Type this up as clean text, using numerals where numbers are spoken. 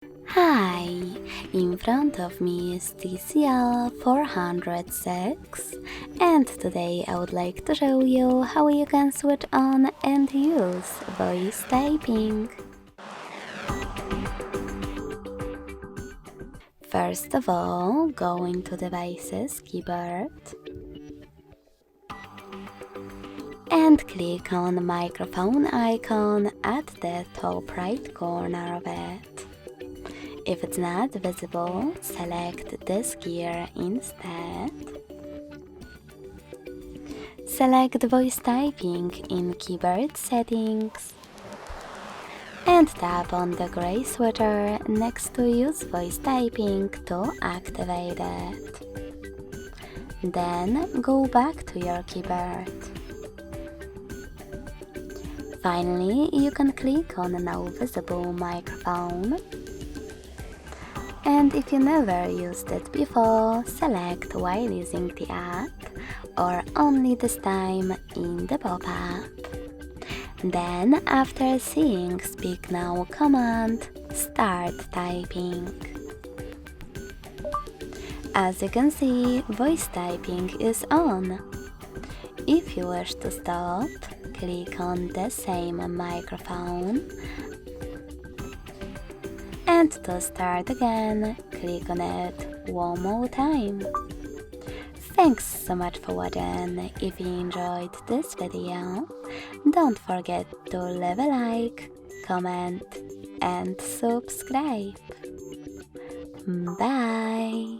Hi, in front of me is TCL 406 and today I would like to show you how you can switch on and use voice typing. First of all, go into Devices keyboard and click on the microphone icon at the top right corner of it. If it's not visible, select this gear instead. Select voice typing in keyboard settings and tap on the gray switcher next to use voice typing to activate it. Then go back to your keyboard. Finally, you can click on Now Visible Microphone. And if you never used it before, select while using the app or only this time in the pop-up. Then, after seeing Speak Now command, start typing. As you can see, voice typing is on. If you wish to stop, click on the same microphone. And to start again, click on it one more time. Thanks so much for watching. If you enjoyed this video, don't forget to leave a like, comment and subscribe. Bye!